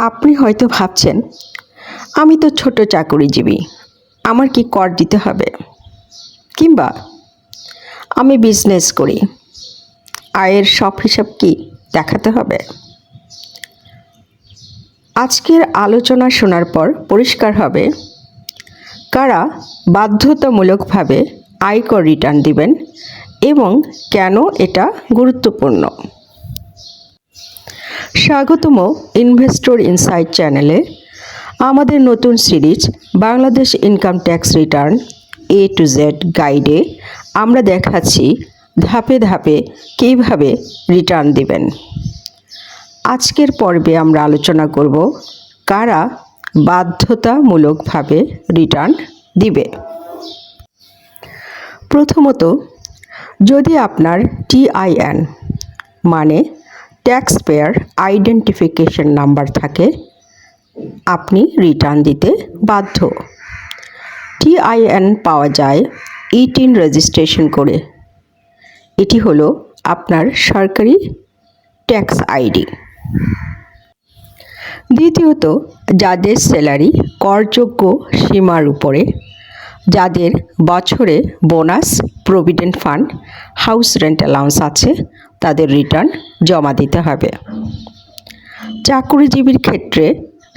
আপনি হয়তো ভাবছেন, আমি তো ছোট চাকরিজীবী, আমার কি কর দিতে হবে? কিংবা আমি বিজনেস করি, আয়ের সব হিসাব কি দেখাতে হবে? আজকের আলোচনা শোনার পর পরিষ্কার হবে কারা বাধ্যতামূলকভাবে আয়কর রিটার্ন দিবেন এবং কেন এটা গুরুত্বপূর্ণ। স্বাগতম ইনভেস্টর ইনসাইট চ্যানেলে। আমাদের নতুন series Bangladesh income tax return A to Z গাইডে আমরা দেখাচ্ছি ধাপে ধাপে কীভাবে রিটার্ন দিবেন। আজকের পর্বে আমরা আলোচনা করব কারা বাধ্যতামূলকভাবে রিটার্ন দিবে। প্রথমত, যদি আপনার TIN মানে ট্যাক্স পেয়ার আইডেন্টিফিকেশন নাম্বার থাকে, আপনি রিটার্ন দিতে বাধ্য। TIN পাওয়া যায় E-TIN রেজিস্ট্রেশন করে। এটি হলো আপনার সরকারি ট্যাক্স আইডি। দ্বিতীয়ত, যাদের স্যালারি করযোগ্য সীমার উপরে, যাদের বছরে bonus, provident fund, house rent allowance আছে, তাদের রিটার্ন জমা দিতে হবে। চাকরিজীবীর ক্ষেত্রে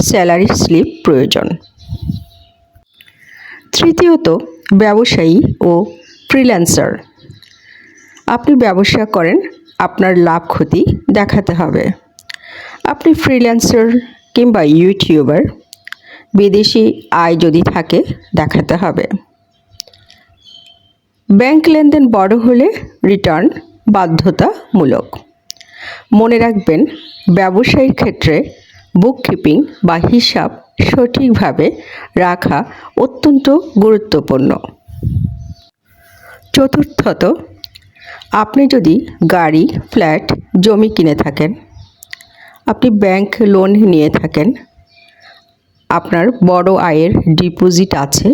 স্যালারি স্লিপ প্রয়োজন। তৃতীয়ত, ব্যবসায়ী ও ফ্রিল্যান্সার। আপনি ব্যবসা করেন, আপনার লাভ ক্ষতি দেখাতে হবে। আপনি ফ্রিল্যান্সার কিংবা ইউটিউবার, বিদেশি আয় যদি থাকে দেখাতে হবে। ব্যাংক লেনদেন বড় হলে রিটার্ন বাধ্যতামূলক। মনে রাখবেন, ব্যবসায়ীর ক্ষেত্রে বুককিপিং বা হিসাব সঠিকভাবে রাখা অত্যন্ত গুরুত্বপূর্ণ। চতুর্থত, আপনি যদি গাড়ি, ফ্ল্যাট, জমি কিনে থাকেন, আপনি ব্যাংক লোন নিয়ে থাকেন, আপনার বড় আয়ের ডিপোজিট আছে,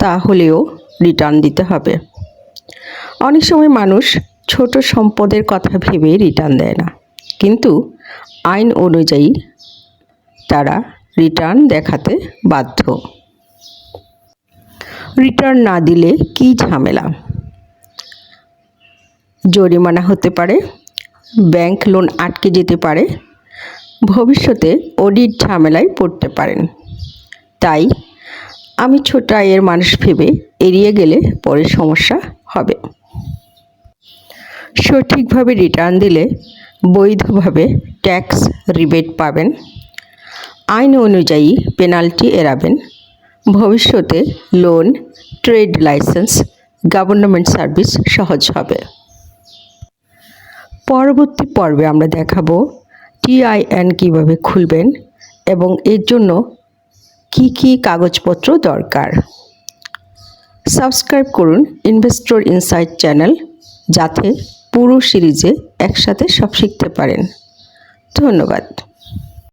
তাহলেও রিটার্ন দিতে হবে। অনেক সময় মানুষ ছোট সম্পদের কথা ভেবে রিটার্ন দেয় না, কিন্তু আইন অনুযায়ী তারা রিটার্ন দেখাতে বাধ্য। রিটার্ন না দিলে কী ঝামেলা? জরিমানা হতে পারে, ব্যাংক লোন আটকে যেতে পারে, ভবিষ্যতে অডিট ঝামেলায় পড়তে পারেন। তাই আমি ছোট আয়ের মানুষ ভেবে এড়িয়ে গেলে পরে সমস্যা হবে। সঠিকভাবে রিটার্ন দিলে বৈধভাবে ট্যাক্স রিবেট পাবেন, আইন অনুযায়ী পেনাল্টি এড়াবেন, ভবিষ্যতে loan, trade licence, government service সহজ হবে। পরবর্তী পর্বে আমরা দেখাবো TIN কীভাবে খুলবেন এবং এর জন্য কি কি কাগজপত্র দরকার। সাবস্ক্রাইব করুন ইনভেস্টর ইনসাইট চ্যানেল, যাতে পুরো সিরিজে একসাথে সব শিখতে পারেন। ধন্যবাদ।